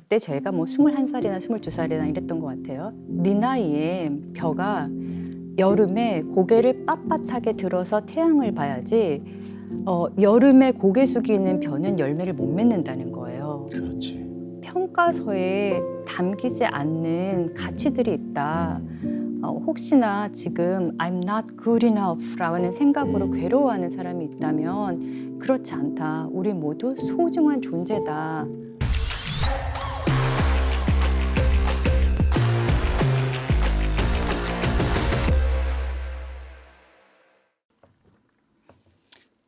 그때 제가 뭐 21살이나 22살이나 이랬던 것 같아요. 네 나이에 벼가 여름에 고개를 빳빳하게 들어서 태양을 봐야지 여름에 고개 숙이는 벼는 열매를 못 맺는다는 거예요. 그렇지. 평가서에 담기지 않는 가치들이 있다. 혹시나 지금 I'm not good enough 라는 생각으로 괴로워하는 사람이 있다면 그렇지 않다. 우리 모두 소중한 존재다.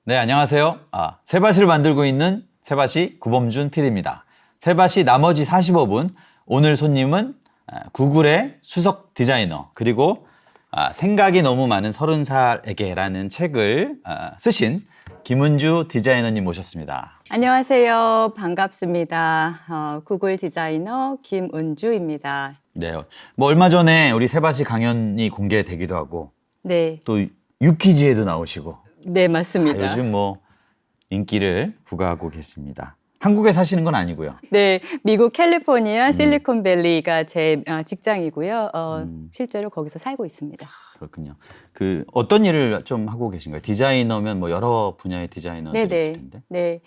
네, 안녕하세요. 새밭을 만들고 있는 새밭이 구범준 PD입니다. 새밭이 나머지 45분, 오늘 손님은 구글의 수석 디자이너, 그리고 생각이 너무 많은 30살에게라는 책을 쓰신 김은주 디자이너님 모셨습니다. 안녕하세요. 반갑습니다. 구글 디자이너 김은주입니다. 네, 뭐 얼마 전에 우리 새밭이 강연이 공개되기도 하고 네, 또 유퀴즈에도 나오시고 네 맞습니다. 요즘 뭐 인기를 부과하고 계십니다. 한국에 사시는 건 아니고요. 네, 미국 캘리포니아 실리콘밸리가 제 직장이고요. 실제로 거기서 살고 있습니다. 그렇군요. 그 어떤 일을 좀 하고 계신가요? 디자이너면 뭐 여러 분야의 디자이너들이 있을 네네. 텐데. 네.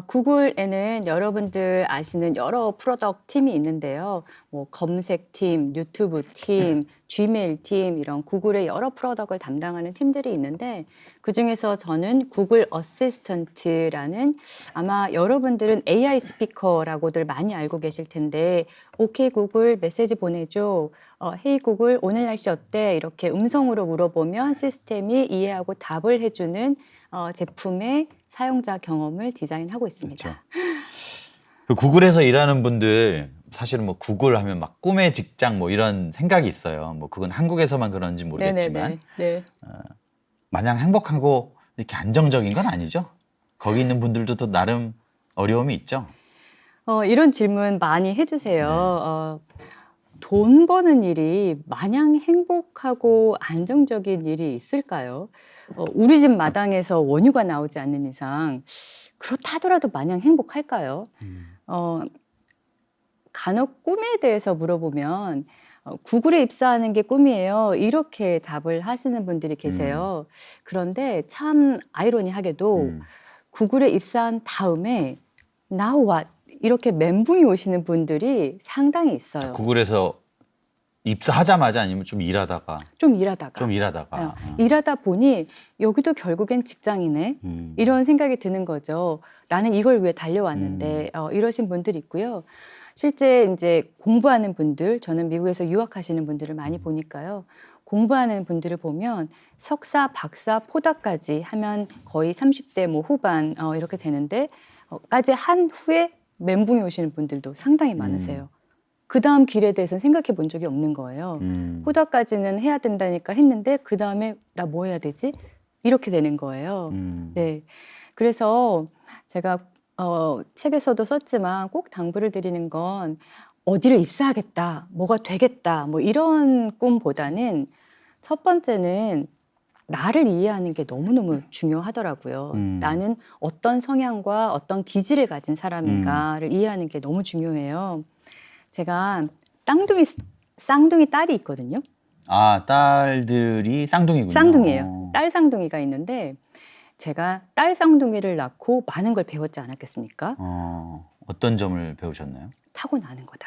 구글에는 여러분들 아시는 여러 프로덕트 팀이 있는데요. 뭐 검색팀, 유튜브 팀, 지메일 팀 이런 구글의 여러 프로덕트를 담당하는 팀들이 있는데 그중에서 저는 구글 어시스턴트라는 아마 여러분들은 AI 스피커라고들 많이 알고 계실 텐데 오케이 구글 메시지 보내줘. 헤이 구글 오늘 날씨 어때? 이렇게 음성으로 물어보면 시스템이 이해하고 답을 해주는 제품의 사용자 경험을 디자인하고 있습니다. 그렇죠. 그 구글에서 일하는 분들 사실은 뭐 구글 하면 막 꿈의 직장 뭐 이런 생각이 있어요. 뭐 그건 한국에서만 그런지 모르겠지만 네네네. 네. 마냥 행복하고 이렇게 안정적인 건 아니죠. 거기 있는 분들도 또 나름 어려움이 있죠. 이런 질문 많이 해주세요. 돈 버는 일이 마냥 행복하고 안정적인 일이 있을까요? 우리 집 마당에서 원유가 나오지 않는 이상 그렇다 하더라도 마냥 행복할까요? 간혹 꿈에 대해서 물어보면 구글에 입사하는 게 꿈이에요. 이렇게 답을 하시는 분들이 계세요. 그런데 참 아이러니하게도 구글에 입사한 다음에 Now what? 이렇게 멘붕이 오시는 분들이 상당히 있어요. 구글에서 입사하자마자 아니면 좀 일하다가 일하다 보니 여기도 결국엔 직장이네 이런 생각이 드는 거죠. 나는 이걸 위해 달려왔는데 이러신 분들이 있고요. 실제 이제 공부하는 분들, 저는 미국에서 유학하시는 분들을 많이 보니까요. 공부하는 분들을 보면 석사, 박사, 포닥까지 하면 거의 30대 뭐 후반 이렇게 되는데 까지 한 후에 멘붕이 오시는 분들도 상당히 많으세요. 그 다음 길에 대해서는 생각해 본 적이 없는 거예요. 포닥까지는 해야 된다니까 했는데 그 다음에 나 뭐 해야 되지? 이렇게 되는 거예요. 네, 그래서 제가 책에서도 썼지만 꼭 당부를 드리는 건 어디를 입사하겠다, 뭐가 되겠다, 뭐 이런 꿈보다는 첫 번째는 나를 이해하는 게 너무너무 중요하더라고요. 나는 어떤 성향과 어떤 기질을 가진 사람인가를 이해하는 게 너무 중요해요. 제가 쌍둥이 딸이 있거든요. 딸들이 쌍둥이군요. 쌍둥이에요. 딸 쌍둥이가 있는데 제가 딸 쌍둥이를 낳고 많은 걸 배웠지 않았겠습니까? 어떤 점을 배우셨나요? 타고나는 거다.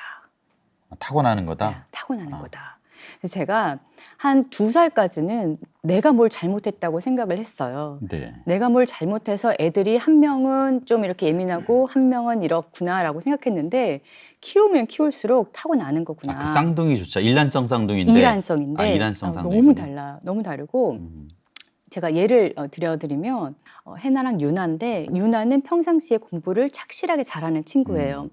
타고나는 거다? 네, 타고나는 거다. 그래서 제가 한 2살까지는 내가 뭘 잘못했다고 생각을 했어요. 네. 내가 뭘 잘못해서 애들이 한 명은 좀 이렇게 예민하고 한 명은 이렇구나라고 생각했는데 키우면 키울수록 타고나는 거구나. 그 쌍둥이조차 일란성 쌍둥이인데. 일란성인데 일란성 쌍둥이. 너무 달라. 너무 다르고 제가 예를 들어드리면 해나랑 유나인데 유나는 평상시에 공부를 착실하게 잘하는 친구예요.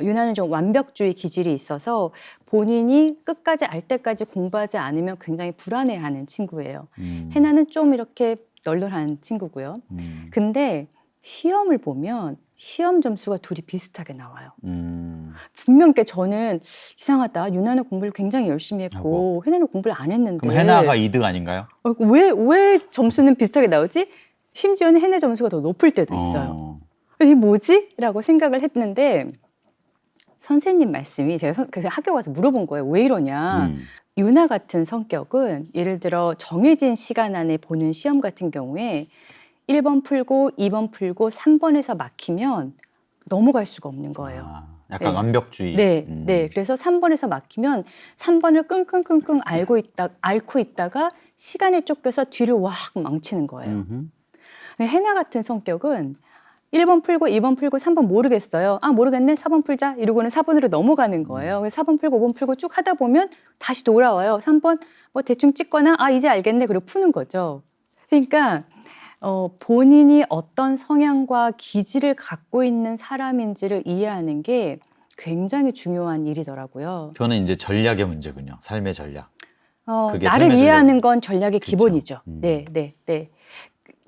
유나는 좀 완벽주의 기질이 있어서 본인이 끝까지 알 때까지 공부하지 않으면 굉장히 불안해하는 친구예요. 해나는 좀 이렇게 널널한 친구고요. 근데 시험을 보면 시험 점수가 둘이 비슷하게 나와요. 분명 저는 이상하다. 유나는 공부를 굉장히 열심히 했고 해나는 공부를 안 했는데. 그럼 해나가 2등 아닌가요? 왜 점수는 비슷하게 나오지? 심지어는 해나 점수가 더 높을 때도 있어요. 이게 뭐지? 라고 생각을 했는데 선생님 말씀이 제가 그래서 학교 가서 물어본 거예요. 왜 이러냐. 유나 같은 성격은 예를 들어 정해진 시간 안에 보는 시험 같은 경우에 1번 풀고 2번 풀고 3번에서 막히면 넘어갈 수가 없는 거예요. 아, 약간 네. 완벽주의. 네, 네. 그래서 3번에서 막히면 3번을 끙끙끙끙 앓고 있다가 시간에 쫓겨서 뒤를 확 망치는 거예요. 근데 해나 같은 성격은 1번 풀고 2번 풀고 3번 모르겠어요. 아, 모르겠네. 4번 풀자. 이러고는 4번으로 넘어가는 거예요. 그래서 4번 풀고 5번 풀고 쭉 하다 보면 다시 돌아와요. 3번 뭐 대충 찍거나 아, 이제 알겠네. 그리고 푸는 거죠. 그러니까 본인이 어떤 성향과 기질을 갖고 있는 사람인지를 이해하는 게 굉장히 중요한 일이더라고요. 그거는 이제 전략의 문제군요. 삶의 전략. 그게 나를 삶의 이해하는 건 전략의 그렇죠. 기본이죠. 네, 네, 네.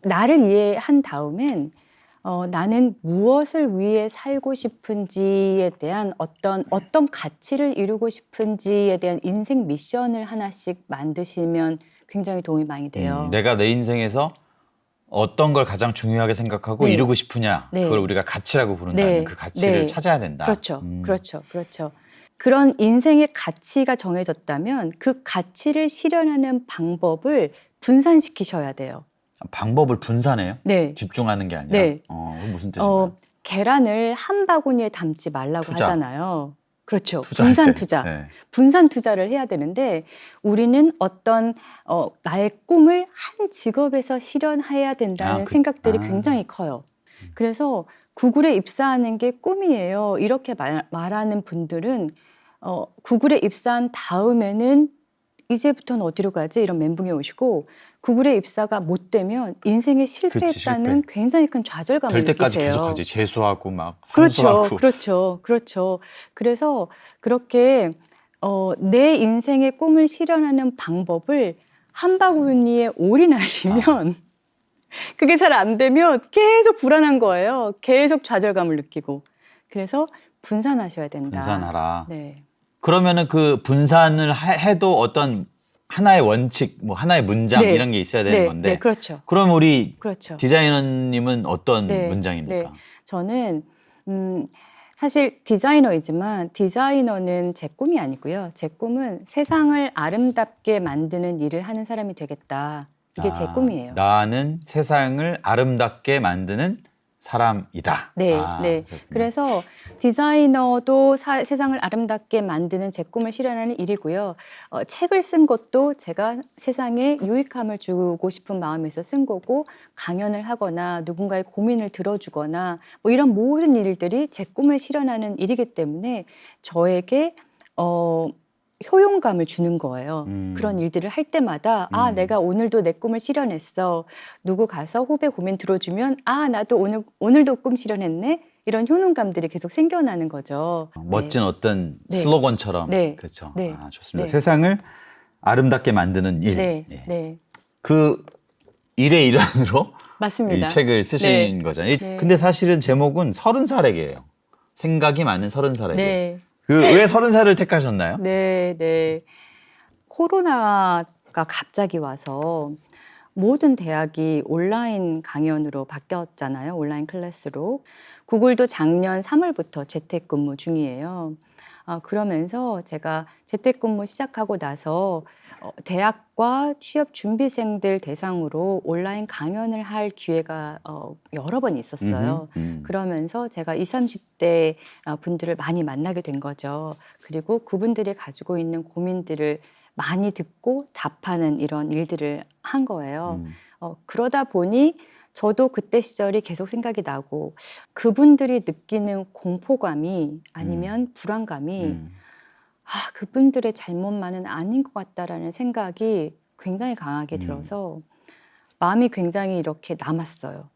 나를 이해한 다음엔 나는 무엇을 위해 살고 싶은지에 대한 어떤 가치를 이루고 싶은지에 대한 인생 미션을 하나씩 만드시면 굉장히 도움이 많이 돼요. 내가 내 인생에서 어떤 걸 가장 중요하게 생각하고 네. 이루고 싶으냐. 네. 그걸 우리가 가치라고 부른다면 네. 그 가치를 네. 찾아야 된다. 그렇죠. 그렇죠. 그렇죠. 그런 인생의 가치가 정해졌다면 그 가치를 실현하는 방법을 분산시키셔야 돼요. 방법을 분산해요? 네. 집중하는 게 아니라? 네. 무슨 뜻인가요? 계란을 한 바구니에 담지 말라고 투자. 하잖아요. 그렇죠. 투자할 분산 때. 투자. 네. 분산 투자를 해야 되는데 우리는 어떤 나의 꿈을 한 직업에서 실현해야 된다는 생각들이 굉장히 커요. 그래서 구글에 입사하는 게 꿈이에요. 이렇게 말하는 분들은 구글에 입사한 다음에는 이제부터는 어디로 가지? 이런 멘붕이 오시고 구글에 입사가 못 되면 인생에 실패했다는 굉장히 큰 좌절감을 될 때까지 느끼세요. 계속하지. 재수하고 막 그렇죠, 삼수하고. 그렇죠, 그렇죠. 그래서 그렇게 내 인생의 꿈을 실현하는 방법을 한 바구니에 올인하시면 그게 잘 안 되면 계속 불안한 거예요. 계속 좌절감을 느끼고. 그래서 분산하셔야 된다. 분산하라. 네. 그러면은 그 분산을 해도 어떤 하나의 원칙, 뭐 하나의 문장 네. 이런 게 있어야 되는 네, 건데. 네, 그렇죠. 그럼 우리 그렇죠. 디자이너님은 어떤 네, 문장입니까? 네. 저는 사실 디자이너이지만 디자이너는 제 꿈이 아니고요. 제 꿈은 세상을 아름답게 만드는 일을 하는 사람이 되겠다. 이게 제 꿈이에요. 나는 세상을 아름답게 만드는 사람이다. 네, 네. 그렇구나. 그래서 디자이너도 세상을 아름답게 만드는 제 꿈을 실현하는 일이고요. 책을 쓴 것도 제가 세상에 유익함을 주고 싶은 마음에서 쓴 거고, 강연을 하거나 누군가의 고민을 들어주거나 뭐 이런 모든 일들이 제 꿈을 실현하는 일이기 때문에 저에게 효용감을 주는 거예요. 그런 일들을 할 때마다 아, 내가 오늘도 내 꿈을 실현했어. 누구 가서 후배 고민 들어주면 아, 나도 오늘도 꿈 실현했네. 이런 효능감들이 계속 생겨나는 거죠. 멋진 어떤 슬로건처럼. 네. 그렇죠. 네. 좋습니다. 네. 세상을 아름답게 만드는 일. 네, 예. 네. 그 일의 일환으로 맞습니다. 이 책을 쓰신 네. 거잖아요. 네. 근데 사실은 제목은 30살에게예요. 생각이 많은 30살에게. 네. 왜 30살을 택하셨나요? 네, 네. 코로나가 갑자기 와서 모든 대학이 온라인 강연으로 바뀌었잖아요. 온라인 클래스로. 구글도 작년 3월부터 재택근무 중이에요. 그러면서 제가 재택근무 시작하고 나서 대학과 취업 준비생들 대상으로 온라인 강연을 할 기회가 여러 번 있었어요. 그러면서 제가 20, 30대 분들을 많이 만나게 된 거죠. 그리고 그분들이 가지고 있는 고민들을 많이 듣고 답하는 이런 일들을 한 거예요. 그러다 보니 저도 그때 시절이 계속 생각이 나고 그분들이 느끼는 공포감이 아니면 불안감이 그분들의 잘못만은 아닌 것 같다라는 생각이 굉장히 강하게 들어서 마음이 굉장히 이렇게 남았어요.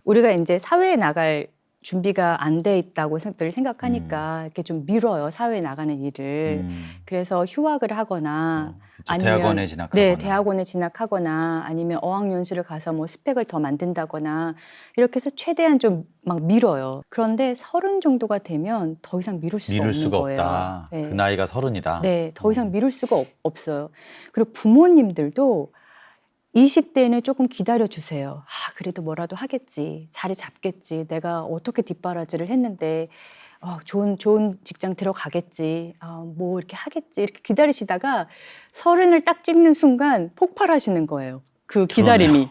우리가 이제 사회에 나갈 준비가 안 돼 있다고 생각하니까 이렇게 좀 미뤄요. 사회에 나가는 일을. 그래서 휴학을 하거나 아니면 대학원에 진학하거나. 네, 대학원에 진학하거나 아니면 어학연수를 가서 뭐 스펙을 더 만든다거나 이렇게 해서 최대한 좀 막 미뤄요. 그런데 30 정도가 되면 더 이상 미룰 수가 없는 거예요. 없다. 네. 그 나이가 30이다. 네, 더 이상 미룰 수가 없어요. 그리고 부모님들도 20대에는 조금 기다려 주세요. 그래도 뭐라도 하겠지. 자리 잡겠지. 내가 어떻게 뒷바라지를 했는데 좋은 직장 들어가겠지, 뭐 이렇게 하겠지 이렇게 기다리시다가 30을 딱 찍는 순간 폭발하시는 거예요. 그 기다림이.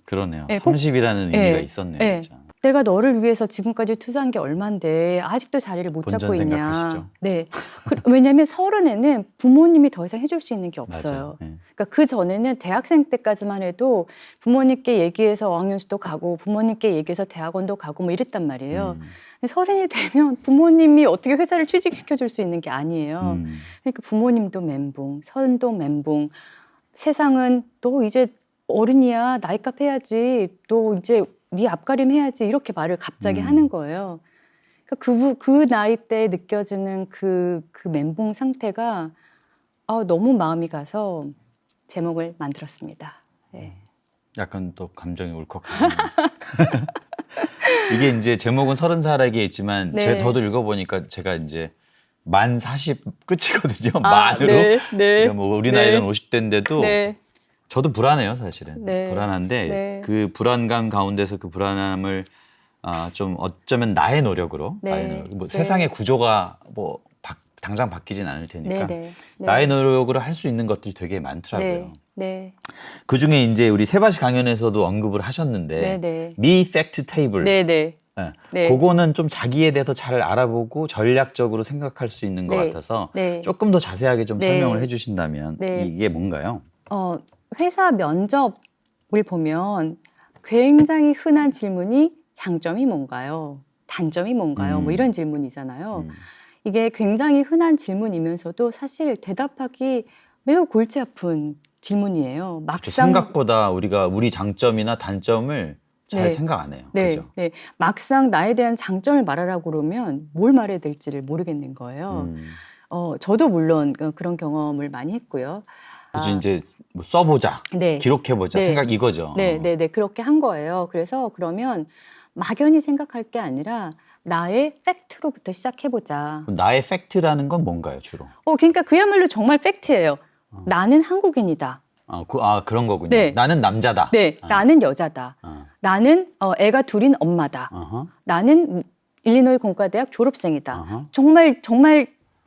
그러네요. 네, 30이라는 의미가 네, 있었네요. 네. 진짜. 내가 너를 위해서 지금까지 투자한 게 얼만데 아직도 자리를 못 본전 잡고 있냐. 생각하시죠. 네. 왜냐하면 30에는 부모님이 더 이상 해줄 수 있는 게 없어요. 맞아요. 네. 그러니까 그 전에는 대학생 때까지만 해도 부모님께 얘기해서 어학연수도 가고 부모님께 얘기해서 대학원도 가고 뭐 이랬단 말이에요. 근데 30이 되면 부모님이 어떻게 회사를 취직시켜 줄 수 있는 게 아니에요. 그러니까 부모님도 멘붕, 서른도 멘붕. 세상은 너 이제 어른이야, 나이값 해야지, 너 이제 네 앞가림 해야지 이렇게 말을 갑자기 하는 거예요. 그러니까 그 나이 때 느껴지는 그 멘붕 상태가 너무 마음이 가서 제목을 만들었습니다. 네. 약간 또 감정이 울컥하네요. 이게 이제 제목은 30살에게 있지만 네. 저도 읽어보니까 제가 이제 만 40 끝이거든요. 만으로. 네, 네. 그러니까 뭐 우리 나이는 50대인데도 네. 저도 불안해요, 사실은. 네. 불안한데 네. 그 불안감 가운데서 그 불안함을 좀 어쩌면 나의 노력으로, 네. 나의 노력, 뭐 네. 세상의 구조가 뭐 당장 바뀌진 않을 테니까 네, 네. 네. 나의 노력으로 할 수 있는 것들이 되게 많더라고요. 네. 네. 그 중에 이제 우리 세바시 강연에서도 언급을 하셨는데 네, 네. 미 팩트 테이블. 네, 네. 네. 네. 그거는 좀 자기에 대해서 잘 알아보고 전략적으로 생각할 수 있는 것 네. 같아서 네. 조금 더 자세하게 좀 네. 설명을 해주신다면 네. 이게 뭔가요? 회사 면접을 보면 굉장히 흔한 질문이 장점이 뭔가요? 단점이 뭔가요? 뭐 이런 질문이잖아요. 이게 굉장히 흔한 질문이면서도 사실 대답하기 매우 골치 아픈 질문이에요. 막상 생각보다 우리가 우리 장점이나 단점을 잘 네. 생각 안 해요. 네, 그죠? 네. 막상 나에 대한 장점을 말하라고 그러면 뭘 말해야 될지를 모르겠는 거예요. 저도 물론 그런 경험을 많이 했고요. 그래서 이제 뭐 써보자, 네. 기록해보자 네. 생각 이거죠. 네, 네, 네. 그렇게 한 거예요. 그래서 그러면 막연히 생각할 게 아니라 나의 팩트로부터 시작해보자. 그럼 나의 팩트라는 건 뭔가요, 주로? 그러니까 그야말로 정말 팩트예요. 나는 한국인이다. 그런 거군요. 네. 나는 남자다. 네, 나는 여자다. 나는 애가 둘인 엄마다. 나는 일리노이 공과대학 졸업생이다. 정말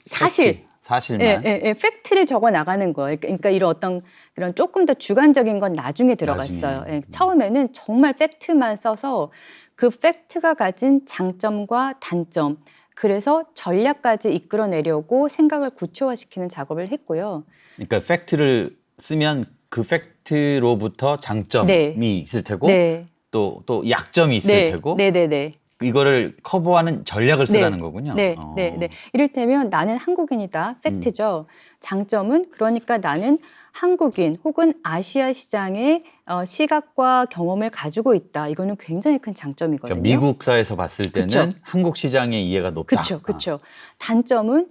사실. 팩트, 사실만. 예, 팩트를 적어 나가는 거예요. 그러니까 이런 어떤 그런 조금 더 주관적인 건 나중에 들어갔어요. 나중에. 예, 처음에는 정말 팩트만 써서 그 팩트가 가진 장점과 단점, 그래서 전략까지 이끌어내려고 생각을 구체화시키는 작업을 했고요. 그러니까 팩트를 쓰면 그 팩트로부터 장점이 네. 있을 테고 네. 또 약점이 있을 네, 테고 네, 네, 네. 이거를 커버하는 전략을 쓰라는 거군요. 네, 네, 네. 이를테면 나는 한국인이다. 팩트죠. 장점은 그러니까 나는 한국인 혹은 아시아 시장의 시각과 경험을 가지고 있다. 이거는 굉장히 큰 장점이거든요. 그러니까 미국사에서 봤을 때는 그쵸. 한국 시장의 이해가 높다. 그렇죠, 그렇죠. 단점은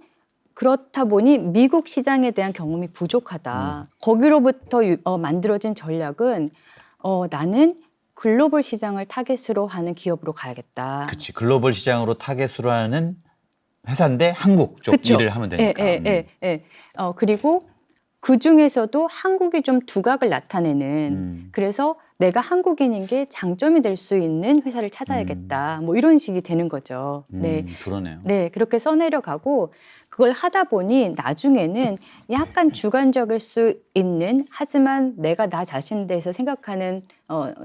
그렇다 보니 미국 시장에 대한 경험이 부족하다. 거기로부터 만들어진 전략은 나는 글로벌 시장을 타겟으로 하는 기업으로 가야겠다. 그렇지. 글로벌 시장으로 타겟으로 하는 회사인데 한국 쪽 그쵸? 일을 하면 되니까. 그리고 그 중에서도 한국이 좀 두각을 나타내는 그래서 내가 한국인인 게 장점이 될 수 있는 회사를 찾아야겠다. 뭐 이런 식이 되는 거죠. 네. 그러네요. 네, 그렇게 써내려가고 그걸 하다 보니 나중에는 약간 주관적일 수 있는 하지만 내가 나 자신에 대해서 생각하는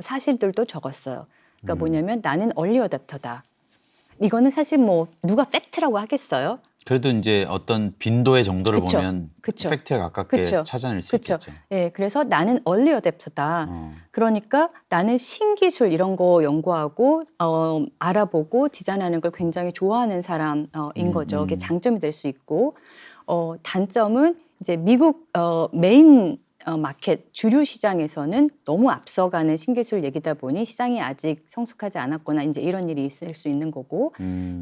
사실들도 적었어요. 그러니까 뭐냐면 나는 얼리 어댑터다. 이거는 사실 뭐 누가 팩트라고 하겠어요? 그래도 이제 어떤 빈도의 정도를 그쵸. 보면 그쵸. 팩트에 가깝게 그쵸. 찾아낼 수 그렇죠. 있겠죠. 네, 그래서 나는 얼리 어댑터다. 그러니까 나는 신기술 이런 거 연구하고 알아보고 디자인하는 걸 굉장히 좋아하는 사람인 거죠. 그게 장점이 될 수 있고 단점은 이제 미국 메인 마켓 주류 시장에서는 너무 앞서가는 신기술 얘기다 보니 시장이 아직 성숙하지 않았거나 이제 이런 일이 있을 수 있는 거고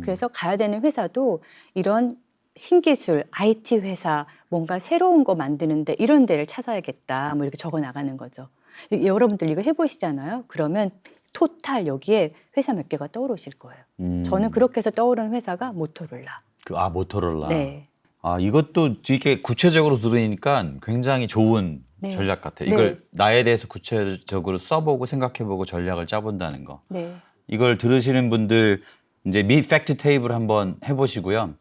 그래서 가야 되는 회사도 이런 신기술, IT 회사, 뭔가 새로운 거 만드는데 이런 데를 찾아야겠다. 뭐 이렇게 적어 나가는 거죠. 여러분들 이거 해보시잖아요. 그러면 토탈 여기에 회사 몇 개가 떠오르실 거예요. 저는 그렇게 해서 떠오르는 회사가 모토로라. 모토로라. 네. 이것도 이렇게 구체적으로 들으니까 굉장히 좋은 네. 전략 같아요. 네. 이걸 나에 대해서 구체적으로 써보고 생각해보고 전략을 짜본다는 거. 네. 이걸 들으시는 분들 이제 미 팩트 테이블 한번 해보시고요.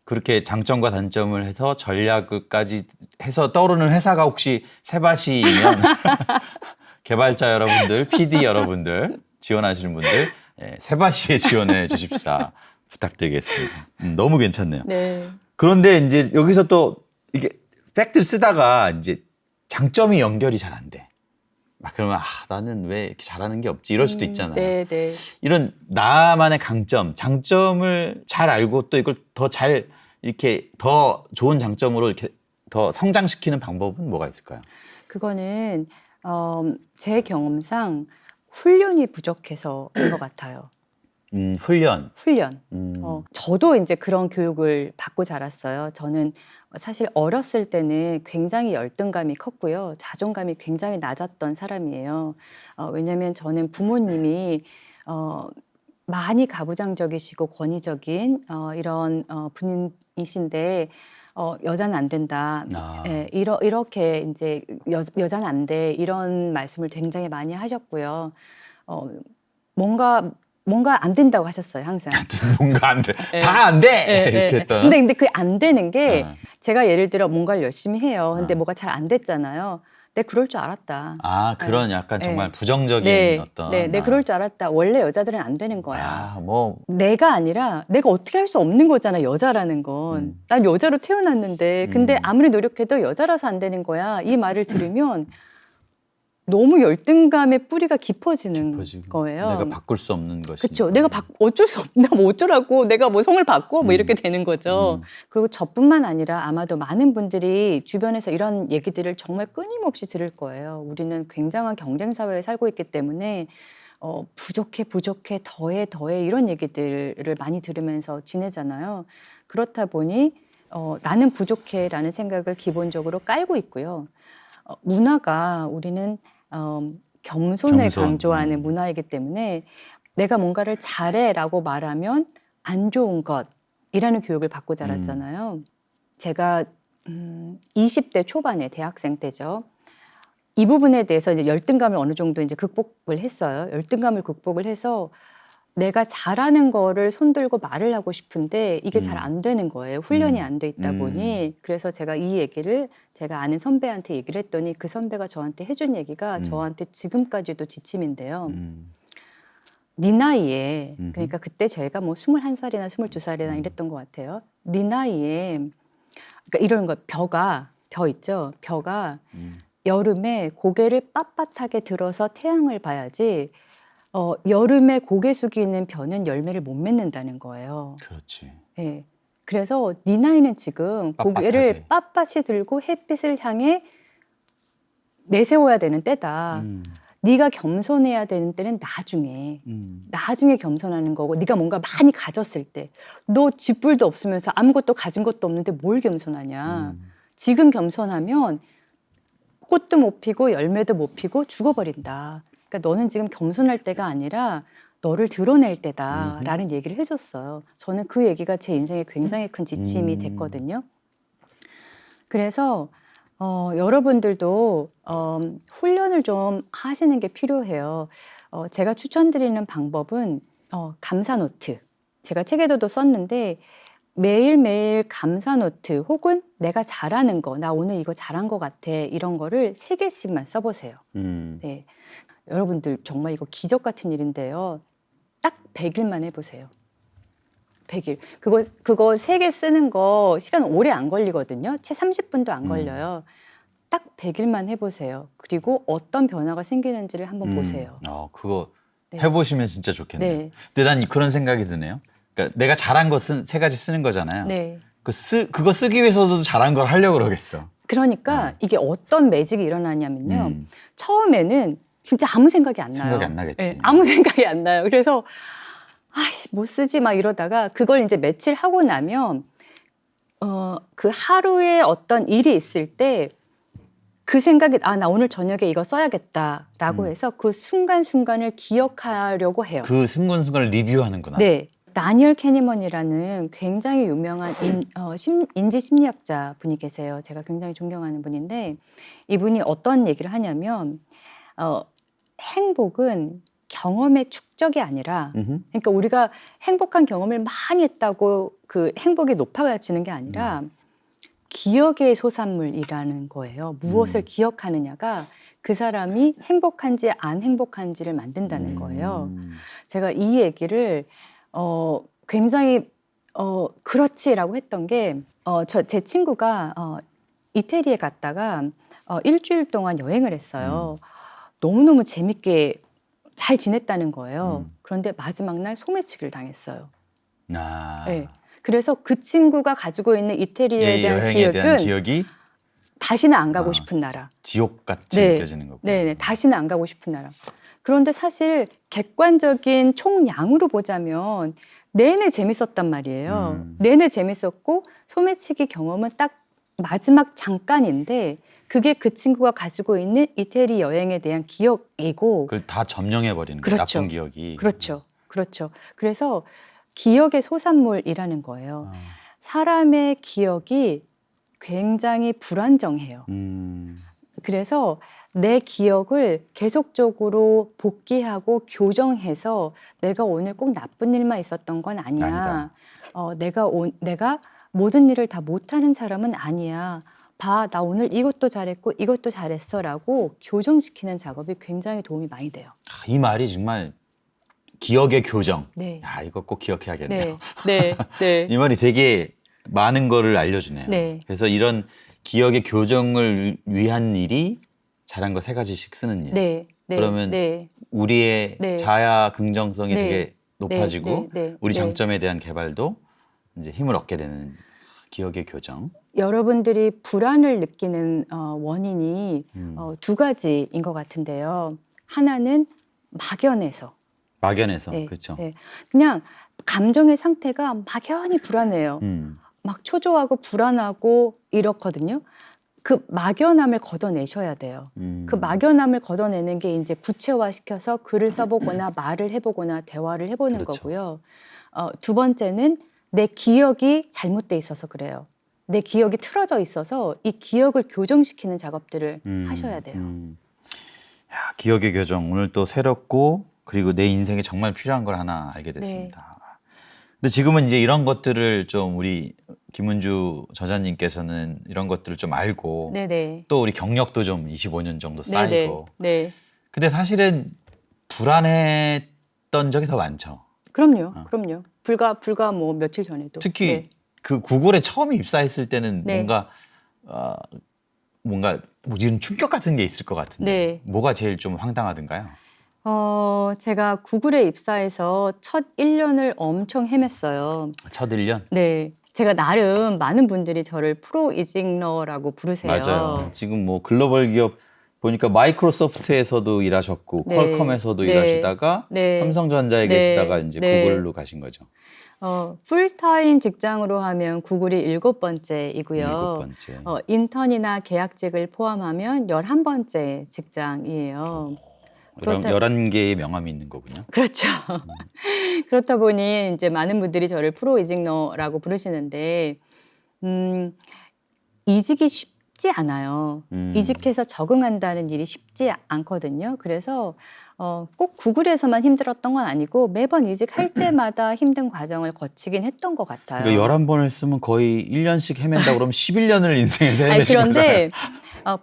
그렇게 장점과 단점을 해서 전략까지 해서 떠오르는 회사가 혹시 세바시이면 개발자 여러분들, PD 여러분들, 지원하시는 분들 세바시에 지원해 주십사 부탁드리겠습니다. 너무 괜찮네요. 네. 그런데 이제 여기서 또 이게 팩트를 쓰다가 이제 장점이 연결이 잘 안 돼. 막 그러면 나는 왜 이렇게 잘하는 게 없지 이럴 수도 있잖아요. 네, 네. 이런 나만의 강점, 장점을 잘 알고 또 이걸 더 잘 이렇게 더 좋은 장점으로 이렇게 더 성장시키는 방법은 뭐가 있을까요? 그거는 제 경험상 훈련이 부족해서인 것 같아요. 훈련. 훈련. 저도 이제 그런 교육을 받고 자랐어요. 저는 사실 어렸을 때는 굉장히 열등감이 컸고요. 자존감이 굉장히 낮았던 사람이에요. 왜냐하면 저는 부모님이 많이 가부장적이시고 권위적인 이런 분이신데 여자는 안 된다. 예, 이렇게 이제 여자는 안 돼. 이런 말씀을 굉장히 많이 하셨고요. 뭔가 안 된다고 하셨어요, 항상. 뭔가 안 돼. 예. 다 안 돼. 예, 이렇게 예. 했던. 근데 그게 안 되는 게 어. 제가 예를 들어 뭔가를 열심히 해요. 근데 뭐가 잘 안 됐잖아요. 내가 그럴 줄 알았다. 그런 약간 정말 네. 부정적인 네, 어떤. 네, 내가 그럴 줄 알았다. 원래 여자들은 안 되는 거야. 뭐 내가 아니라 내가 어떻게 할 수 없는 거잖아, 여자라는 건. 난 여자로 태어났는데 근데 아무리 노력해도 여자라서 안 되는 거야. 이 말을 들으면 너무 열등감의 뿌리가 깊어지는 깊어지고 거예요. 내가 바꿀 수 없는 것이. 그렇죠. 내가 어쩔 수 없나 뭐 어쩌라고 내가 뭐 성을 바꿔 뭐 이렇게 되는 거죠. 그리고 저뿐만 아니라 아마도 많은 분들이 주변에서 이런 얘기들을 정말 끊임없이 들을 거예요. 우리는 굉장한 경쟁 사회에 살고 있기 때문에 부족해 더해 이런 얘기들을 많이 들으면서 지내잖아요. 그렇다 보니 나는 부족해라는 생각을 기본적으로 깔고 있고요. 문화가 우리는 겸손을 겸손. 강조하는 문화이기 때문에 내가 뭔가를 잘해라고 말하면 안 좋은 것이라는 교육을 받고 자랐잖아요. 제가 20대 초반에 대학생 때죠. 이 부분에 대해서 이제 열등감을 어느 정도 이제 극복을 했어요. 열등감을 극복을 해서 내가 잘하는 거를 손들고 말을 하고 싶은데 이게 잘 안 되는 거예요. 훈련이 안 돼 있다 보니. 그래서 제가 이 얘기를 제가 아는 선배한테 얘기를 했더니 그 선배가 저한테 해준 얘기가 저한테 지금까지도 지침인데요. 네 나이에 그러니까 그때 저희가 뭐 21살이나 22살이나 이랬던 것 같아요. 네 나이에 그러니까 이런 거 벼 있죠. 벼가 여름에 고개를 빳빳하게 들어서 태양을 봐야지 여름에 고개 숙이는 벼는 열매를 못 맺는다는 거예요. 그렇지. 예. 그래서 네 나이는 지금 고개를 빳빳이 들고 햇빛을 향해 내세워야 되는 때다. 네가 겸손해야 되는 때는 나중에 겸손하는 거고 네가 뭔가 많이 가졌을 때 너 쥐뿔도 없으면서 아무것도 가진 것도 없는데 뭘 겸손하냐. 지금 겸손하면 꽃도 못 피고 열매도 못 피고 죽어버린다. 그러니까 너는 지금 겸손할 때가 아니라 너를 드러낼 때다라는 얘기를 해줬어요. 저는 그 얘기가 제 인생에 굉장히 큰 지침이 됐거든요. 그래서 여러분들도 훈련을 좀 하시는 게 필요해요. 제가 추천드리는 방법은 감사 노트. 제가 책에도 썼는데 매일매일 감사 노트 혹은 내가 잘하는 거, 나 오늘 이거 잘한 것 같아 이런 거를 3개씩만 써보세요. 네. 여러분들 정말 이거 기적 같은 일인데요. 딱 100일만 해보세요. 100일. 그거 3개 쓰는 거 시간 오래 안 걸리거든요. 채 30분도 안 걸려요. 딱 100일만 해보세요. 그리고 어떤 변화가 생기는지를 한번 보세요. 그거 네. 해보시면 진짜 좋겠네요. 네. 근데 난 그런 생각이 드네요. 그러니까 내가 잘한 거 3가지 쓰는 거잖아요. 네. 그거 쓰기 위해서도 잘한 걸 하려고 그러겠어. 그러니까 이게 어떤 매직이 일어나냐면요. 처음에는 진짜 아무 생각이 안 나요. 생각이 안 나겠지. 네, 아무 생각이 안 나요. 그래서 못 쓰지 막 이러다가 그걸 이제 며칠 하고 나면 그 하루에 어떤 일이 있을 때 그 생각이 나 오늘 저녁에 이거 써야겠다라고 해서 그 순간순간을 기억하려고 해요. 그 순간순간을 리뷰하는구나. 네. 다니엘 캐니먼이라는 굉장히 유명한 인지 심리학자 분이 계세요. 제가 굉장히 존경하는 분인데 이분이 어떤 얘기를 하냐면 행복은 경험의 축적이 아니라 음흠. 그러니까 우리가 행복한 경험을 많이 했다고 그 행복이 높아지는 게 아니라 기억의 소산물이라는 거예요. 무엇을 기억하느냐가 그 사람이 행복한지 안 행복한지를 만든다는 거예요. 제가 이 얘기를 굉장히 그렇지라고 했던 게 제 친구가 이태리에 갔다가 일주일 동안 여행을 했어요. 너무너무 재밌게 잘 지냈다는 거예요. 그런데 마지막 날 소매치기를 당했어요. 아. 네. 그래서 그 친구가 가지고 있는 이태리에 대한 여행에 대한 기억은 기억이 다시는 안 가고 싶은 나라. 지옥같이 네. 느껴지는 거고. 네, 다시는 안 가고 싶은 나라. 그런데 사실 객관적인 총량으로 보자면 내내 재밌었단 말이에요. 내내 재밌었고 소매치기 경험은 딱 마지막 잠깐인데 그게 그 친구가 가지고 있는 이태리 여행에 대한 기억이고 그걸 다 점령해 버리는 거예요. 그렇죠. 나쁜 기억이. 그렇죠. 그렇죠. 그래서 기억의 소산물이라는 거예요. 사람의 기억이 굉장히 불안정해요. 그래서 내 기억을 계속적으로 복기하고 교정해서 내가 오늘 꼭 나쁜 일만 있었던 건 아니야. 내가 모든 일을 다 못하는 사람은 아니야. 봐, 나 오늘 이것도 잘했고 이것도 잘했어라고 교정시키는 작업이 굉장히 도움이 많이 돼요. 이 말이 정말 기억의 교정. 네. 야, 이거 꼭 기억해야겠네요. 네, 네, 네. 이 말이 되게 많은 거를 알려주네요. 네. 그래서 이런 기억의 교정을 위한 일이 잘한 거 3가지씩 쓰는 일. 네, 네, 그러면 네. 우리의 네. 자아 긍정성이 네. 되게 높아지고 네, 네, 네, 우리 네. 장점에 대한 개발도 이제 힘을 얻게 되는 기억의 교정. 여러분들이 불안을 느끼는 원인이 2가지인 것 같은데요. 하나는 막연해서. 막연해서 네, 그렇죠. 네. 그냥 감정의 상태가 막연히 불안해요. 막 초조하고 불안하고 이렇거든요. 그 막연함을 걷어내셔야 돼요. 그 막연함을 걷어내는 게 이제 구체화시켜서 글을 써보거나 말을 해보거나 대화를 해보는 그렇죠. 거고요. 2번째는 내 기억이 잘못돼 있어서 그래요. 내 기억이 틀어져 있어서 이 기억을 교정시키는 작업들을 하셔야 돼요. 야, 기억의 교정 오늘 또 새롭고 그리고 내 인생에 정말 필요한 걸 하나 알게 됐습니다. 근데 지금은 이제 이런 것들을 좀 우리 김은주 저자님께서는 이런 것들을 좀 알고 네네. 또 우리 경력도 좀 25년 정도 쌓이고 네네. 네. 근데 사실은 불안했던 적이 더 많죠. 그럼요. 그럼요. 불과 뭐 며칠 전에도. 특히 네. 그 구글에 처음 입사했을 때는 네. 뭔가 뭐 이런 충격 같은 게 있을 것 같은데 네. 뭐가 제일 좀 황당하던가요? 제가 구글에 입사해서 첫 1년을 엄청 헤맸어요. 첫 1년? 네. 제가 나름 많은 분들이 저를 프로 이직러라고 부르세요. 맞아요. 지금 뭐 글로벌 기업 보니까 마이크로소프트에서도 일하셨고 네. 퀄컴에서도 네. 일하시다가 네. 삼성전자에 네. 계시다가 이제 네. 구글로 가신 거죠. 풀타임 직장으로 하면 구글이 7번째이고요. 7번째. 인턴이나 계약직을 포함하면 11번째 직장이에요. 그럼 11개의 명함이 있는 거군요. 그렇죠. 그렇다 보니 이제 많은 분들이 저를 프로 이직러라고 부르시는데 이직이 쉽지 않아요. 이직해서 적응한다는 일이 쉽지 않거든요. 그래서 꼭 구글에서만 힘들었던 건 아니고 매번 이직할 때마다 힘든 과정을 거치긴 했던 것 같아요. 그러니까 11번을 쓰면 거의 1년씩 헤맨다 그러면 11년을 인생에서 아니, 헤매신 거잖아요. 그런데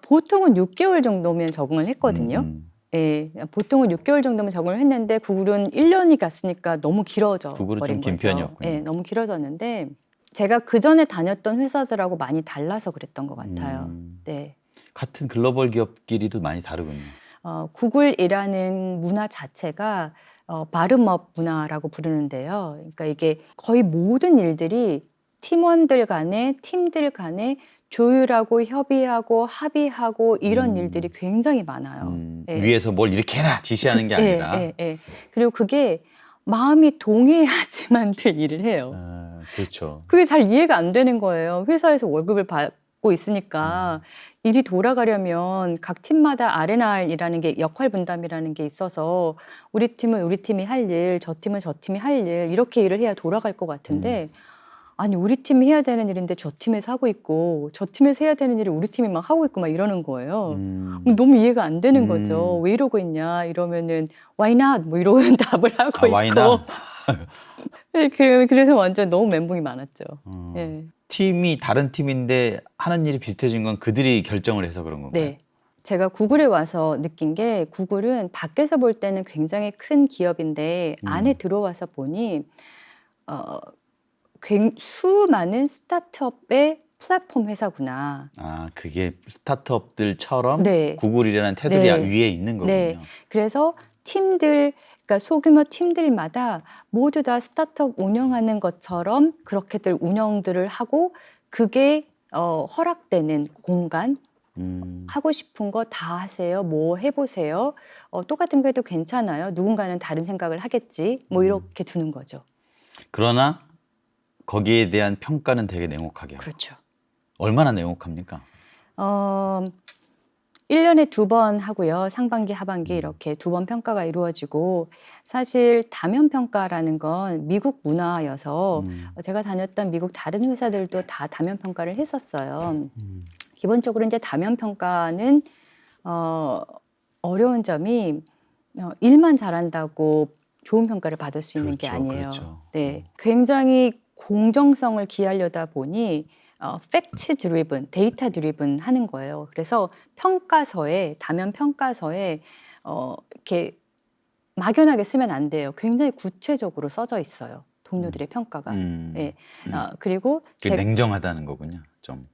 보통은 6개월 정도면 적응을 했거든요. 예, 보통은 6개월 정도면 적응을 했는데 구글은 1년이 갔으니까 너무 길어져 구글은 버린 좀 긴 거죠. 편이었군요. 예, 너무 길어졌는데 제가 그 전에 다녔던 회사들하고 많이 달라서 그랬던 것 같아요. 네, 같은 글로벌 기업끼리도 많이 다르군요. 구글이라는 문화 자체가 바름업 문화라고 부르는데요. 그러니까 이게 거의 모든 일들이 팀원들 간에 팀들 간에 조율하고 협의하고 합의하고 이런 일들이 굉장히 많아요. 예. 위에서 뭘 이렇게 해라 지시하는 게 아니라. 예. 그리고 그게 마음이 동의해야지만 될 일을 해요. 그렇죠. 그게 잘 이해가 안 되는 거예요. 회사에서 월급을 받고 있으니까 일이 돌아가려면 각 팀마다 R&R이라는 게 역할 분담이라는 게 있어서 우리 팀은 우리 팀이 할 일, 저 팀은 저 팀이 할 일 이렇게 일을 해야 돌아갈 것 같은데 아니 우리 팀이 해야 되는 일인데 저 팀에서 하고 있고 저 팀에서 해야 되는 일을 우리 팀이 막 하고 있고 막 이러는 거예요. 너무 이해가 안 되는 거죠. 왜 이러고 있냐 이러면은 why not 뭐 이런 답을 하고 why 있고. not? 네, 그래서 완전 너무 멘붕이 많았죠. 예. 팀이 다른 팀인데 하는 일이 비슷해진 건 그들이 결정을 해서 그런 건가요? 네. 제가 구글에 와서 느낀 게 구글은 밖에서 볼 때는 굉장히 큰 기업인데 안에 들어와서 보니 수많은 스타트업의 플랫폼 회사구나. 아, 그게 스타트업들처럼 네. 구글이라는 테두리 네. 위에 있는 거군요. 네. 그래서 팀들, 그러니까 소규모 팀들마다 모두 다 스타트업 운영하는 것처럼 그렇게들 운영들을 하고 그게 허락되는 공간, 하고 싶은 거 다 하세요. 뭐 해보세요. 똑같은 거 해도 괜찮아요. 누군가는 다른 생각을 하겠지. 뭐 이렇게 두는 거죠. 그러나 거기에 대한 평가는 되게 냉혹하게. 그렇죠. 얼마나 냉혹합니까? 1년에 2번 하고요. 상반기, 하반기 이렇게 2번 평가가 이루어지고 사실 다면 평가라는 건 미국 문화여서 제가 다녔던 미국 다른 회사들도 다 다면 평가를 했었어요. 기본적으로 이제 다면 평가는 어려운 점이 일만 잘한다고 좋은 평가를 받을 수 있는 게 그렇죠, 아니에요. 그렇죠. 네, 굉장히 공정성을 기하려다 보니 팩트 드리븐, 데이터 드리븐 하는 거예요. 그래서 평가서에 다면 평가서에 이렇게 막연하게 쓰면 안 돼요. 굉장히 구체적으로 써져 있어요. 동료들의 평가가. 네. 그리고 냉정하다는 거군요. 좀.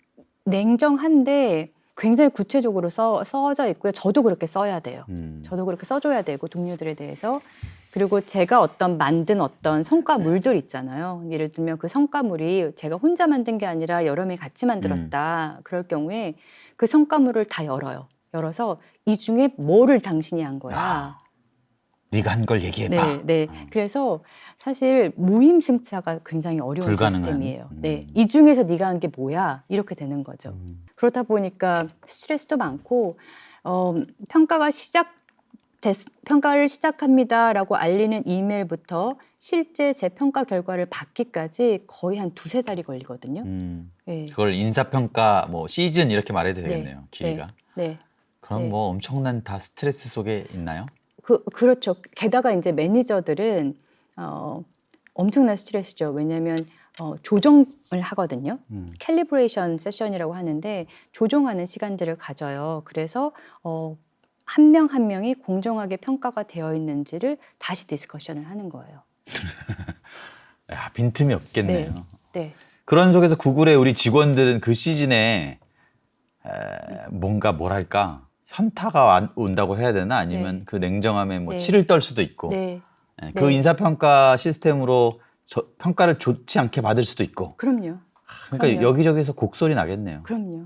냉정한데 굉장히 구체적으로 써져 있고요. 저도 그렇게 써야 돼요. 저도 그렇게 써줘야 되고 동료들에 대해서. 그리고 제가 만든 어떤 성과물들 있잖아요. 예를 들면 그 성과물이 제가 혼자 만든 게 아니라 여러 명이 같이 만들었다. 그럴 경우에 그 성과물을 다 열어요. 열어서 이 중에 뭐를 당신이 한 거야. 네가 한 걸 얘기해봐. 네. 그래서 사실 무임승차가 굉장히 어려운 불가능한. 시스템이에요. 네, 이 중에서 네가 한 게 뭐야 이렇게 되는 거죠. 그러다 보니까 스트레스도 많고 평가를 시작합니다라고 알리는 이메일부터 실제 제 평가 결과를 받기까지 거의 한 2-3달이 걸리거든요. 네. 그걸 인사평가 뭐 시즌 이렇게 말해도 되겠네요. 길이가. 네. 그럼 뭐 엄청난 다 스트레스 속에 있나요? 그렇죠. 게다가 이제 매니저들은 엄청난 스트레스죠. 왜냐하면 조정을 하거든요. 캘리브레이션 세션이라고 하는데 조정하는 시간들을 가져요. 그래서 한 명 한 명이 공정하게 평가가 되어 있는지를 다시 디스커션을 하는 거예요. 야, 빈틈이 없겠네요. 네. 그런 속에서 구글의 우리 직원들은 그 시즌에 뭔가 뭐랄까 현타가 온다고 해야 되나 아니면 그 냉정함에 뭐 치를 떨 수도 있고 그 인사평가 시스템으로 평가를 좋지 않게 받을 수도 있고. 그럼요. 그러니까 여기저기서 곡소리 나겠네요. 그럼요.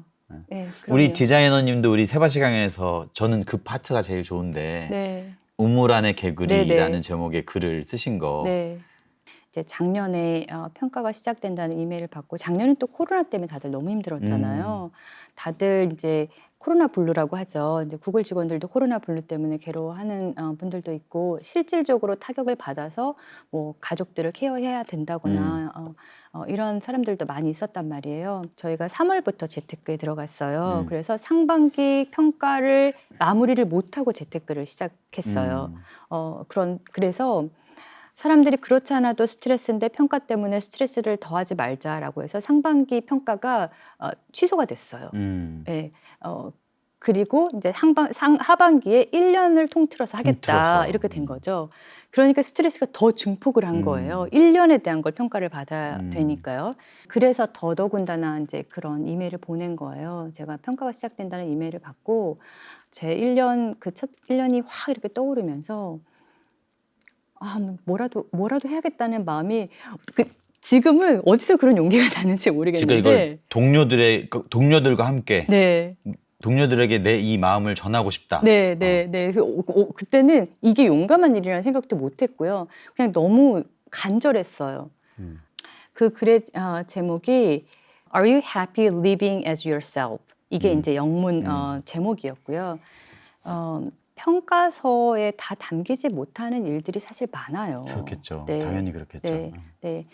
네, 우리 디자이너님도 우리 세바시 강연에서 저는 그 파트가 제일 좋은데 우물 안의 개구리라는 제목의 글을 쓰신 거. 네. 이제 작년에 평가가 시작된다는 이메일을 받고 작년은 또 코로나 때문에 다들 너무 힘들었잖아요. 다들 이제 코로나 블루라고 하죠. 이제 구글 직원들도 코로나 블루 때문에 괴로워하는 분들도 있고 실질적으로 타격을 받아서 뭐 가족들을 케어해야 된다거나 이런 사람들도 많이 있었단 말이에요. 저희가 3월부터 재테크에 들어갔어요. 그래서 상반기 평가를 마무리를 못하고 재테크를 시작했어요. 그래서 사람들이 그렇지 않아도 스트레스인데 평가 때문에 스트레스를 더하지 말자라고 해서 상반기 평가가 취소가 됐어요. 네. 그리고 이제 하반기에 1년을 통틀어서 하겠다 이렇게 된 거죠. 그러니까 스트레스가 더 증폭을 한 거예요. 1년에 대한 걸 평가를 받아야 되니까요. 그래서 더더군다나 이제 그런 이메일을 보낸 거예요. 제가 평가가 시작된다는 이메일을 받고 제 1년 그 첫 1년이 확 이렇게 떠오르면서 뭐라도 해야겠다는 마음이 지금은 어디서 그런 용기가 나는지 모르겠는데. 그러니까 이걸 동료들과 함께 네. 동료들에게 내 이 마음을 전하고 싶다. 네. 그때는 이게 용감한 일이라는 생각도 못했고요. 그냥 너무 간절했어요. 그 글의 제목이 Are you happy living as yourself? 이게 이제 영문 제목이었고요. 평가서에 다 담기지 못하는 일들이 사실 많아요. 그렇겠죠. 당연히 그렇겠죠. 네.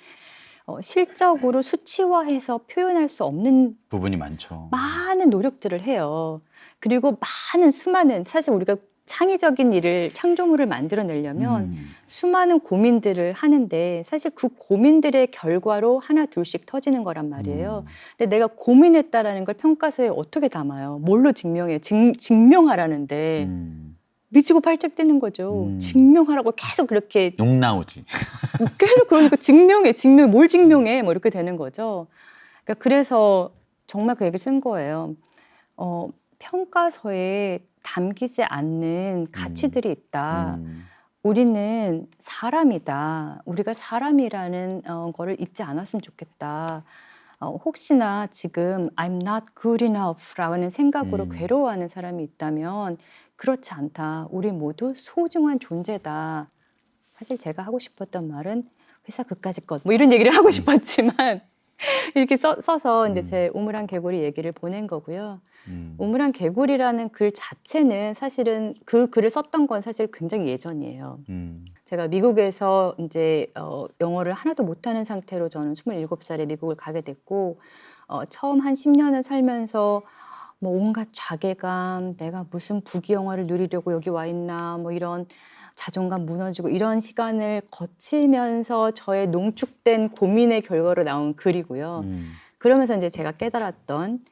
실적으로 수치화해서 표현할 수 없는 부분이 많죠. 많은 노력들을 해요. 그리고 많은 수많은 사실 우리가 창의적인 일을 창조물을 만들어내려면 수많은 고민들을 하는데 사실 그 고민들의 결과로 하나 둘씩 터지는 거란 말이에요. 근데 내가 고민했다라는 걸 평가서에 어떻게 담아요? 뭘로 증명해? 증명하라는데 미치고 팔짝 뛰는 거죠. 증명하라고 계속 그렇게 욕 나오지. 계속 그러니까 증명해, 뭘 증명해, 뭐 이렇게 되는 거죠. 그러니까 그래서 정말 그 얘기를 쓴 거예요. 평가서에 담기지 않는 가치들이 있다. 우리는 사람이다. 우리가 사람이라는 거를 잊지 않았으면 좋겠다. 혹시나 지금 I'm not good enough라는 생각으로 괴로워하는 사람이 있다면 그렇지 않다. 우리 모두 소중한 존재다. 사실 제가 하고 싶었던 말은 회사 그까짓 것 뭐 이런 얘기를 하고 싶었지만 이렇게 써서 이제 제 우물안 개구리 얘기를 보낸 거고요. 우물안 개구리라는 글 자체는 사실은 그 글을 썼던 건 사실 굉장히 예전이에요. 제가 미국에서 이제 영어를 하나도 못하는 상태로 저는 27살에 미국을 가게 됐고 처음 한 10년을 살면서 뭐 온갖 자괴감, 내가 무슨 부귀영화를 누리려고 여기 와 있나 뭐 이런 자존감 무너지고 이런 시간을 거치면서 저의 농축된 고민의 결과로 나온 글이고요. 그러면서 이제 제가 깨달았던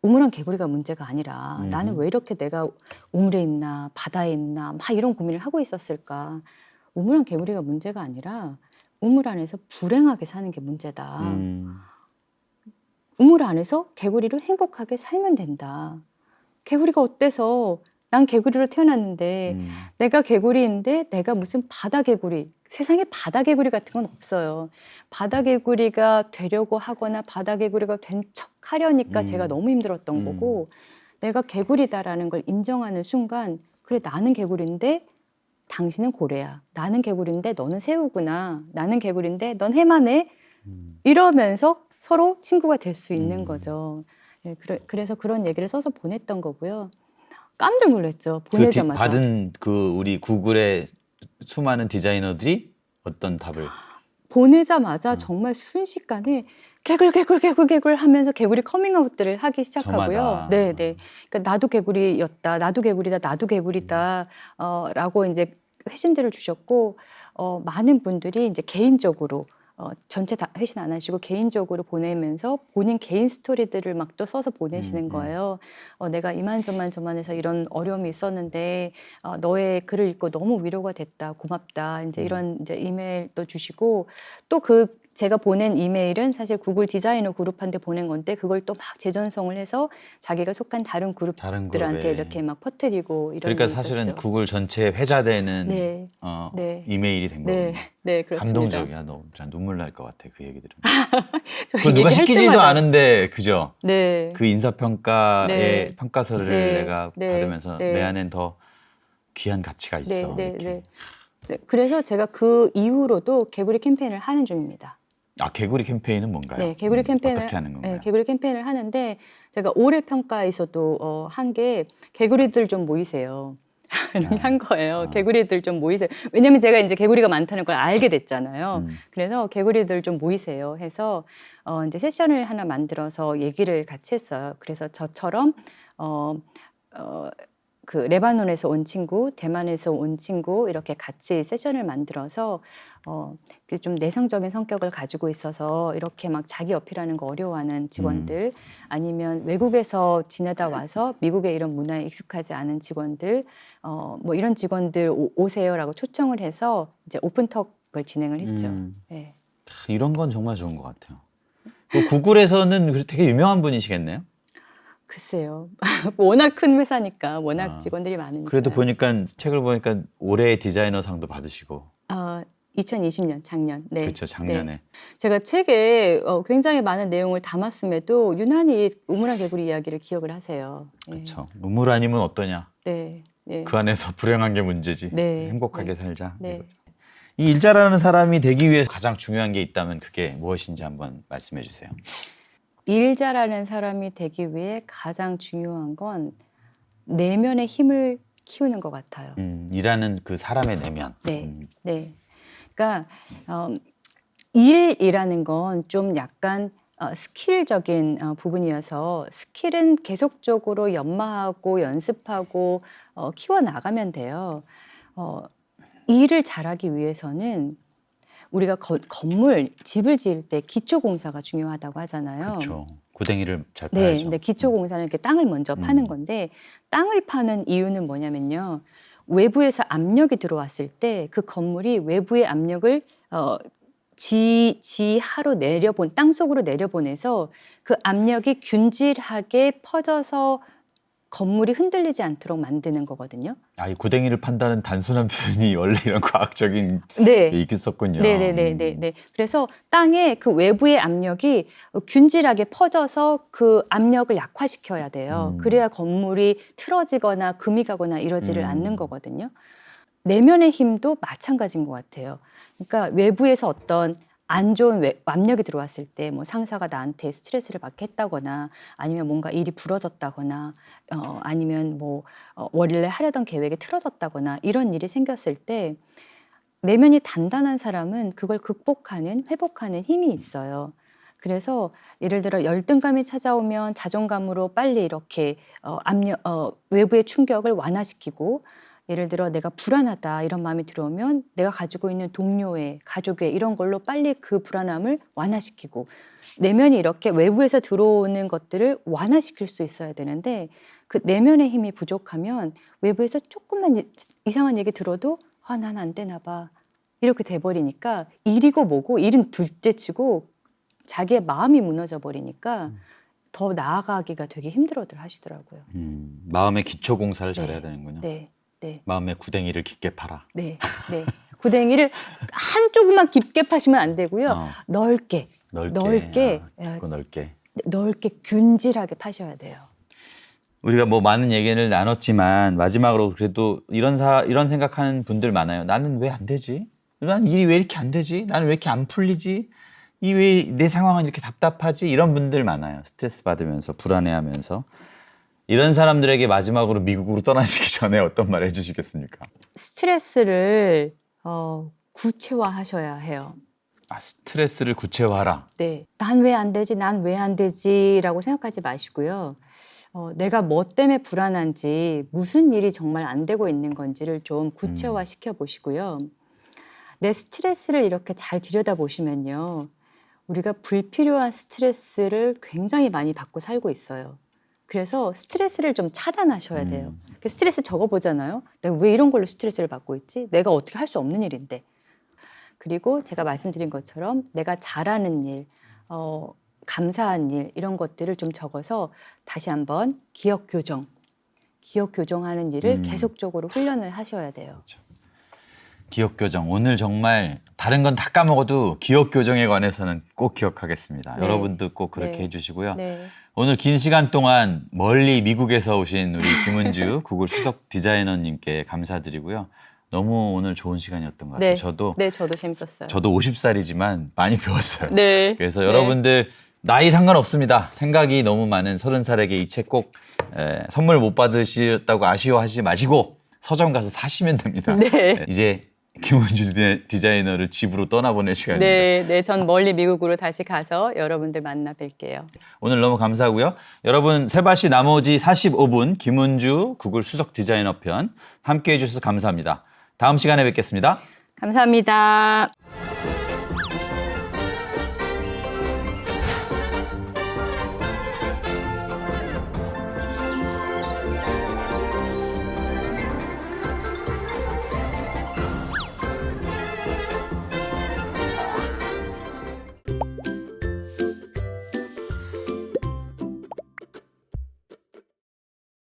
우물안 개구리가 문제가 아니라 나는 왜 이렇게 내가 우물에 있나 바다에 있나 막 이런 고민을 하고 있었을까. 우물안 개구리가 문제가 아니라 우물 안에서 불행하게 사는 게 문제다. 우물 안에서 개구리로 행복하게 살면 된다. 개구리가 어때서 난 개구리로 태어났는데 내가 개구리인데 내가 무슨 바다 개구리 세상에 바다 개구리 같은 건 없어요. 바다 개구리가 되려고 하거나 바다 개구리가 된 척 하려니까 제가 너무 힘들었던 거고 내가 개구리다라는 걸 인정하는 순간 그래 나는 개구리인데 당신은 고래야. 나는 개구리인데 너는 새우구나. 나는 개구리인데 넌 해마네. 이러면서 서로 친구가 될 수 있는 거죠. 네, 그래서 그런 얘기를 써서 보냈던 거고요. 깜짝 놀랐죠. 보내자마자. 받은 그 우리 구글의 수많은 디자이너들이 어떤 답을? 보내자마자 정말 순식간에 개굴 하면서 개구리 커밍아웃들을 하기 시작하고요. 저마다. 네. 그러니까 나도 개구리였다. 나도 개구리다. 나도 개구리다. 라고 이제 회신들을 주셨고 많은 분들이 이제 개인적으로 전체 다 회신 안 하시고 개인적으로 보내면서 본인 개인 스토리들을 막 또 써서 보내시는 거예요. 내가 이만저만해서 이런 어려움이 있었는데 너의 글을 읽고 너무 위로가 됐다. 고맙다. 이제 이런 이제 이메일도 주시고 또 제가 보낸 이메일은 사실 구글 디자이너 그룹한테 보낸 건데 그걸 또 막 재전송을 해서 자기가 속한 다른 그룹들한테 그룹에. 이렇게 막 퍼뜨리고 이런 그러니까 일이 사실은 있었죠. 구글 전체 회자되는 네. 이메일이 된 네, 거군요. 네, 그렇습니다. 감동적이야. 너 진짜 눈물 날 것 같아 그 얘기들은. 저 그걸 누가 얘기할 시키지도 때마다. 않은데 그죠? 네. 그 인사평가의 네. 평가서를 네. 내가 네. 받으면서 네. 내 안엔 더 귀한 가치가 있어. 이렇게. 네. 그래서 제가 그 이후로도 개구리 캠페인을 하는 중입니다. 개구리 캠페인은 뭔가요? 네, 개구리 캠페인을 어떻게 하는 건가요? 네, 개구리 캠페인을 하는데 제가 올해 평가에서도 한 게 개구리들 좀 모이세요. 한 거예요. 개구리들 좀 모이세요. 왜냐면 제가 이제 개구리가 많다는 걸 알게 됐잖아요. 그래서 개구리들 좀 모이세요 해서 이제 세션을 하나 만들어서 얘기를 같이 했어요. 그래서 저처럼 그 레바논에서 온 친구, 대만에서 온 친구 이렇게 같이 세션을 만들어서 좀 내성적인 성격을 가지고 있어서 이렇게 막 자기 어필하는 거 어려워하는 직원들 아니면 외국에서 지내다 와서 미국의 이런 문화에 익숙하지 않은 직원들 뭐 이런 직원들 오세요라고 초청을 해서 이제 오픈톡을 진행을 했죠. 네. 이런 건 정말 좋은 것 같아요. 구글에서는 되게 유명한 분이시겠네요? 글쎄요. 워낙 큰 회사니까 워낙 직원들이 많으니까. 그래도 보니까 책을 보니까 올해의 디자이너 상도 받으시고. 2020년 작년. 네. 그렇죠. 작년에. 네. 제가 책에 굉장히 많은 내용을 담았음에도 유난히 우물안 개구리 이야기를 기억을 하세요. 네. 그렇죠. 우물 아니면 어떠냐. 네. 네. 그 안에서 불행한 게 문제지. 네. 행복하게 네. 살자. 네. 이거죠. 이 일자라는 사람이 되기 위해 가장 중요한 게 있다면 그게 무엇인지 한번 말씀해 주세요. 일 잘하는 사람이 되기 위해 가장 중요한 건 내면의 힘을 키우는 것 같아요. 일하는 그 사람의 내면. 네, 네. 그러니까 일이라는 건 좀 약간 스킬적인 부분이어서 스킬은 계속적으로 연마하고 연습하고 키워나가면 돼요. 일을 잘하기 위해서는 우리가 건물, 집을 지을 때 기초공사가 중요하다고 하잖아요. 그렇죠. 구덩이를 잘 네, 파야죠. 근데 기초공사는 이렇게 땅을 먼저 파는 건데 땅을 파는 이유는 뭐냐면요. 외부에서 압력이 들어왔을 때 그 건물이 외부의 압력을 지하로 땅 속으로 내려보내서 그 압력이 균질하게 퍼져서 건물이 흔들리지 않도록 만드는 거거든요. 이 구덩이를 판다는 단순한 표현이 원래 이런 과학적인 네. 게 있었군요. 네네네네. 그래서 땅에 그 외부의 압력이 균질하게 퍼져서 그 압력을 약화시켜야 돼요. 그래야 건물이 틀어지거나 금이 가거나 이러지를 않는 거거든요. 내면의 힘도 마찬가지인 것 같아요. 그러니까 외부에서 어떤 안 좋은 압력이 들어왔을 때 뭐 상사가 나한테 스트레스를 받게 했다거나 아니면 뭔가 일이 부러졌다거나 아니면 뭐 원래 하려던 계획이 틀어졌다거나 이런 일이 생겼을 때 내면이 단단한 사람은 그걸 극복하는, 회복하는 힘이 있어요. 그래서 예를 들어 열등감이 찾아오면 자존감으로 빨리 이렇게 외부의 충격을 완화시키고 예를 들어 내가 불안하다 이런 마음이 들어오면 내가 가지고 있는 동료의, 가족의 이런 걸로 빨리 그 불안함을 완화시키고 내면이 이렇게 외부에서 들어오는 것들을 완화시킬 수 있어야 되는데 그 내면의 힘이 부족하면 외부에서 조금만 이상한 얘기 들어도 난 안 되나 봐. 이렇게 돼버리니까 일이고 뭐고 일은 둘째치고 자기의 마음이 무너져 버리니까 더 나아가기가 되게 힘들어들 하시더라고요. 마음의 기초 공사를 잘해야 되는군요. 네, 네, 마음의 구덩이를 깊게 파라. 네, 네. 구덩이를 한쪽만 깊게 파시면 안 되고요. 넓게 넓게. 넓게 균질하게 파셔야 돼요. 우리가 뭐 많은 얘기를 나눴지만 마지막으로 그래도 이런 생각하는 분들 많아요. 나는 왜 안 되지? 난 일이 왜 이렇게 안 되지? 나는 왜 이렇게 안 풀리지? 왜 내 상황은 이렇게 답답하지? 이런 분들 많아요. 스트레스 받으면서 불안해하면서. 이런 사람들에게 마지막으로 미국으로 떠나시기 전에 어떤 말 해주시겠습니까? 스트레스를 구체화하셔야 해요. 스트레스를 구체화하라. 네, 난 왜 안 되지? 난 왜 안 되지?라고 생각하지 마시고요. 내가 뭐 때문에 불안한지, 무슨 일이 정말 안 되고 있는 건지를 좀 구체화 시켜 보시고요. 내 스트레스를 이렇게 잘 들여다보시면요. 우리가 불필요한 스트레스를 굉장히 많이 받고 살고 있어요. 그래서 스트레스를 좀 차단하셔야 돼요. 스트레스 적어보잖아요. 내가 왜 이런 걸로 스트레스를 받고 있지? 내가 어떻게 할 수 없는 일인데. 그리고 제가 말씀드린 것처럼 내가 잘하는 일, 감사한 일 이런 것들을 좀 적어서 다시 한번 기억 교정하는 일을 계속적으로 훈련을 하셔야 돼요. 그렇죠. 기억 교정. 오늘 정말 다른 건 다 까먹어도 기억 교정에 관해서는 꼭 기억하겠습니다. 네. 여러분도 꼭 그렇게 네. 해주시고요. 네. 오늘 긴 시간 동안 멀리 미국에서 오신 우리 김은주 구글 수석 디자이너님께 감사드리고요. 너무 오늘 좋은 시간이었던 것 같아요. 네. 저도 네, 저도 재밌었어요. 저도 50살이지만 많이 배웠어요. 네. 그래서 네. 여러분들 나이 상관없습니다. 생각이 너무 많은 30살에게 이 책 꼭 선물 못 받으셨다고 아쉬워하지 마시고 서점 가서 사시면 됩니다. 네. 이제 김은주 디자이너를 집으로 떠나보낼 시간입니다. 네, 네, 전 멀리 미국으로 다시 가서 여러분들 만나 뵐게요. 오늘 너무 감사하고요. 여러분 세바시 나머지 45분 김은주 구글 수석 디자이너 편 함께해 주셔서 감사합니다. 다음 시간에 뵙겠습니다. 감사합니다.